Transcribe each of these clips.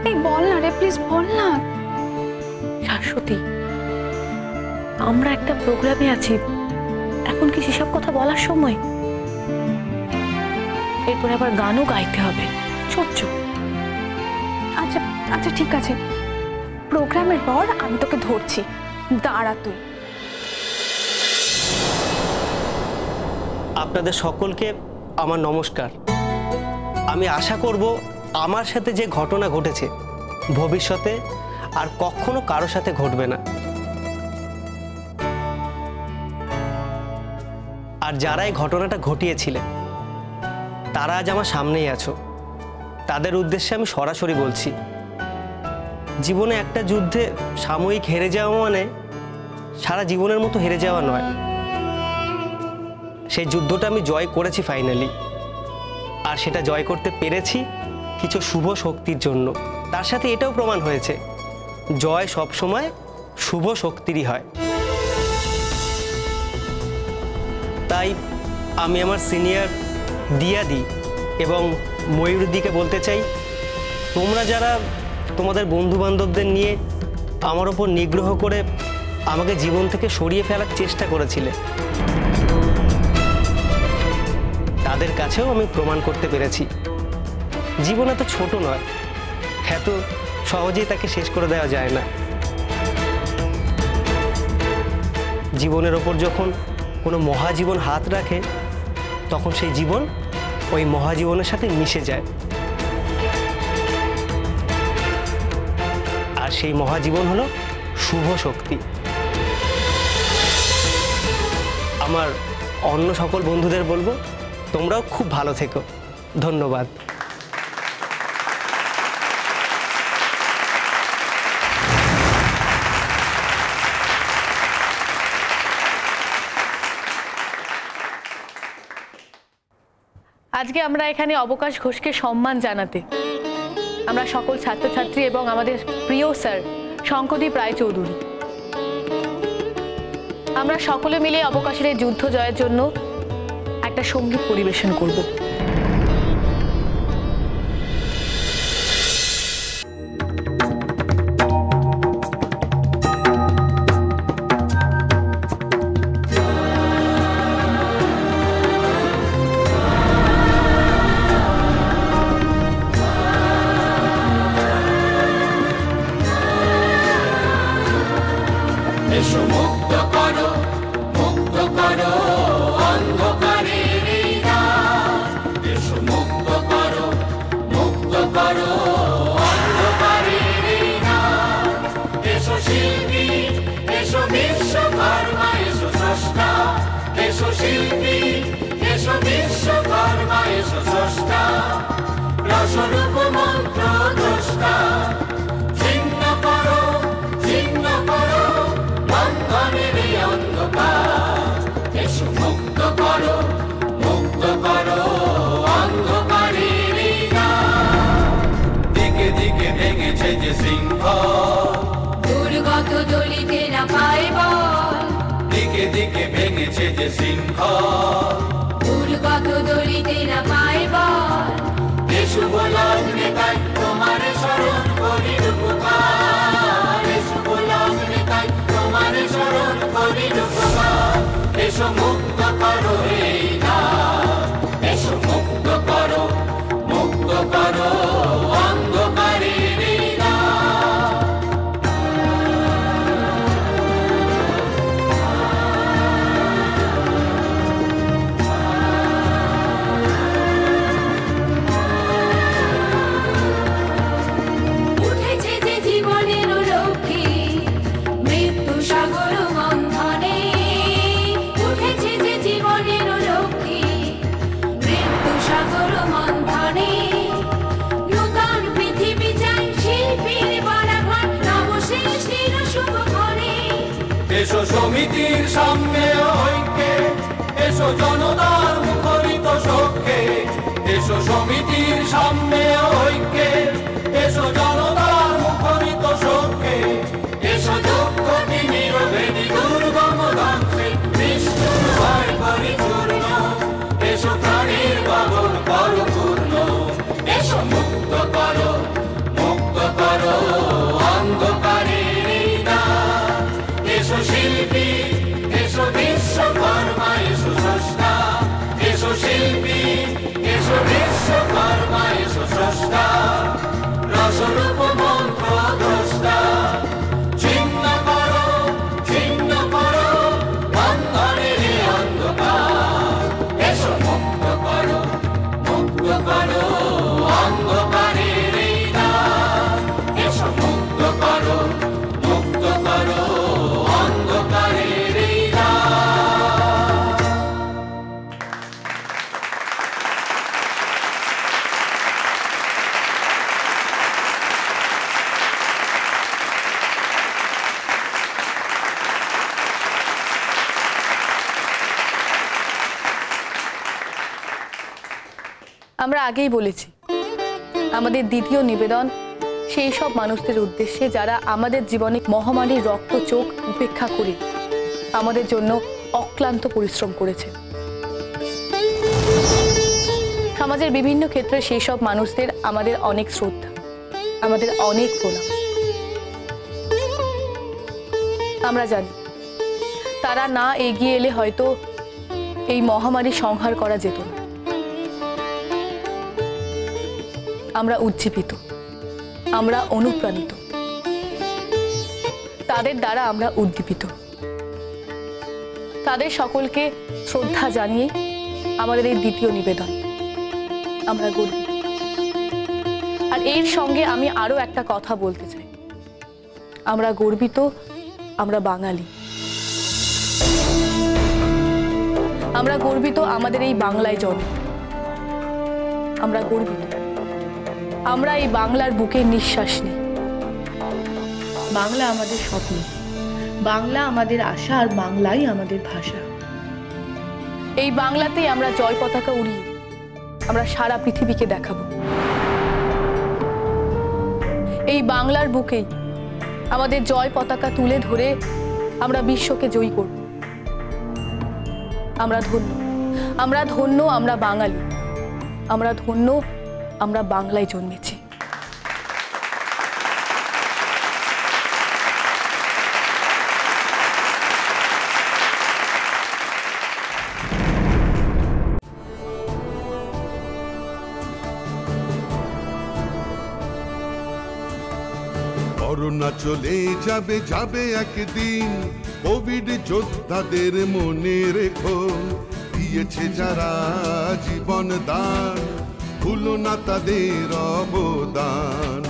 এই বল না রে, প্লিজ বল না। শাশ্বতী, আমরা একটা প্রোগ্রামে আছি, এখন কি সেসব কথা বলার সময়? এরপরে আবার গানও গাইতে হবে। ছোট্ট আচ্ছা আচ্ছা ঠিক আছে, প্রোগ্রামের পর আমি তোকে ধরছি, দাঁড়া তুই। আপনাদের সকলকে আমার নমস্কার। আমি আশা করব আমার সাথে যে ঘটনা ঘটেছে ভবিষ্যতে আর কখনো কারো সাথে ঘটবে না। আর যারা এই ঘটনাটা ঘটিয়েছিলেন তারা আজ আমার সামনেই আছো। তাদের উদ্দেশ্যে আমি সরাসরি বলছি, জীবনে একটা যুদ্ধে সাময়িক হেরে যাওয়া মানে সারা জীবনের মতো হেরে যাওয়া নয়। সেই যুদ্ধটা আমি জয় করেছি ফাইনালি, আর সেটা জয় করতে পেরেছি কিছু শুভ শক্তির জন্য। তার সাথে এটাও প্রমাণ হয়েছে জয় সবসময় শুভ শক্তিরই হয়। তাই আমি আমার সিনিয়র দিয়াদি এবং ময়ূরদিকে বলতে চাই, তোমরা যারা তোমাদের বন্ধুবান্ধবদের নিয়ে আমার ওপর নিগ্রহ করে আমাকে জীবন থেকে সরিয়ে ফেলার চেষ্টা করেছিলে, তাদের কাছেও আমি প্রমাণ করতে পেরেছি জীবন এত ছোট নয়, এত সহজেই তাকে শেষ করে দেওয়া যায় না। জীবনের ওপর যখন কোনো মহাজীবন হাত রাখে তখন সেই জীবন ওই মহাজীবনের সাথে মিশে যায়, আর সেই মহাজীবন হলো শুভ শক্তি। আমার অন্য সকল বন্ধুদের বলবো, তোমরাও খুব ভালো থেকো। ধন্যবাদ। আজকে আমরা এখানে অবকাশ ঘোষকে সম্মান জানাতে আমরা সকল ছাত্রছাত্রী এবং আমাদের প্রিয় স্যার শঙ্করদীপ রায়চৌধুরী, আমরা সকলে মিলে অবকাশের এই যুদ্ধ জয়ের জন্য একটা সঙ্গীত পরিবেশন করব। সমিতির সামনে ঐক্যে এসো, জনতার মুখরিত শোকে এসো, সমিতির সামনে ঐক্যে এসো, জনতার মুখরিত শোকে এসো, দুঃখ নিরবেদী দুর্গম ধ্বংসে নিষ্ঠুর ভয় করি চূর্ণ এসো, প্রাণীর বাবন করো পূর্ণ এসো, মুক্ত করো আমরা আগেই বলেছি, আমাদের দ্বিতীয় নিবেদন সেই সব মানুষদের উদ্দেশ্যে যারা আমাদের জীবনে মহামারীর রক্ত চোখ উপেক্ষা করে আমাদের জন্য অক্লান্ত পরিশ্রম করেছে। সমাজের বিভিন্ন ক্ষেত্রে সেই সব মানুষদের আমাদের অনেক শ্রদ্ধা, আমাদের অনেক প্রণাম। আমরা জানি তারা না এগিয়ে এলে হয়তো এই মহামারী সংহার করা যেত না। আমরা উজ্জীবিত, আমরা অনুপ্রাণিত, তাদের দ্বারা আমরা উদ্দীপিত। তাদের সকলকে শ্রদ্ধা জানিয়ে আমাদের এই দ্বিতীয় নিবেদন। আমরা গর্বিত। আর এর সঙ্গে আমি আরো একটা কথা বলতে চাই, আমরা গর্বিত, আমরা বাঙালি। আমরা গর্বিত আমাদের এই বাংলায় জন্ম। আমরা গর্বিত আমরা এই বাংলার বুকে নিঃশ্বাস নিই। বাংলা আমাদের স্বপ্ন, বাংলা আমাদের আশা, আর বাংলাই আমাদের ভাষা। এই বাংলাতেই আমরা জয় পতাকা উড়িয়ে আমরা সারা পৃথিবীকে দেখাবো। এই বাংলার বুকেই আমাদের জয় পতাকা তুলে ধরে আমরা বিশ্বকে জয়ী করব। আমরা ধন্য, আমরা ধন্য, আমরা বাঙালি। আমরা ধন্য, আমরা বাংলায় জন্মেছি। করোনা চলে যাবে যাবে একদিন, কোভিড যোদ্ধাদের মনে রেখো, দিয়েছে যারা জীবন দান, ভুলো না তাদের অবদান।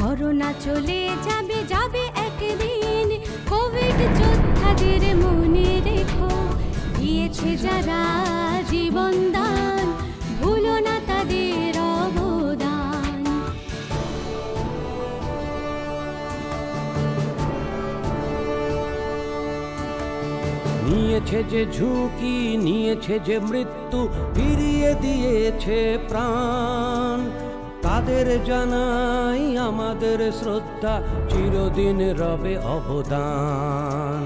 করোনা চলে যাবে যাবে একদিন, কোভিড যোদ্ধাদের মনে রেখো, দিয়েছে যারা জীবন দান, ভুলো না তাদের অবদান। নিয়েছে যে ঝুঁকি, নিয়েছে যে মৃত্যু, ফিরিয়ে দিয়েছে প্রাণ, তাদের জানাই আমাদের শ্রদ্ধা, চিরদিন রবে অবদান।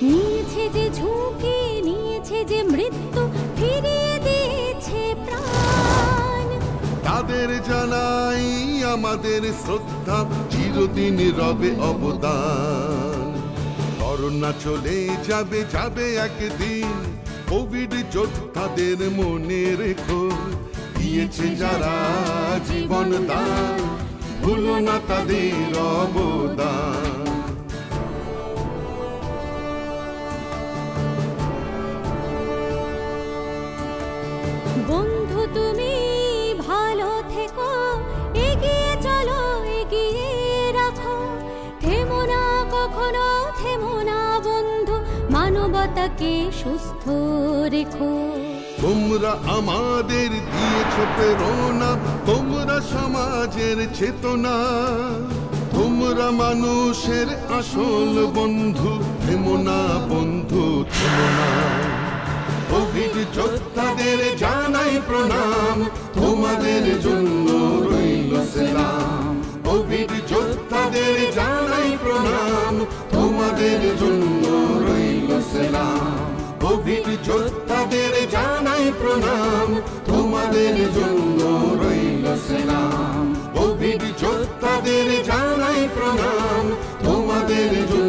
নিয়েছে যে ঝুঁকি, নিয়েছে যে মৃত্যু, ফিরিয়ে দিয়েছে প্রাণ, তাদের জানাই আমাদের শ্রদ্ধা, চিরদিন রবে অবদান। করোনা চলে যাবে যাবে একদিন, কোভিড যোদ্ধাদের মনে রেখো, দিয়েছে যারা জীবন দান, ভুলো না তাদের অবদান। বন্ধু তুমি ভালো থেকো, এগিয়ে চলো, এগিয়ে রাখো, থেমো না কখনো, থেমো না বন্ধু, মানবতাকে সুস্থ রেখো। তোমরা আমাদের দিয়েছ প্রেরণা, তোমরা সমাজের চেতনা, তোমরা মানুষের আসল বন্ধু, থেমো না বন্ধু, থেমো না। কোভিড যোদ্ধাদের জানাই প্রণাম, তোমাদের জন্য রইল সালাম। কোভিড যোদ্ধাদের জানাই প্রণাম, তোমাদের জন্য রইল সালাম। কোভিড যোদ্ধাদের জানাই প্রণাম, তোমাদের জন্য রইল সালাম। কোভিড যোদ্ধাদের জানাই প্রণাম, তোমাদের জন্য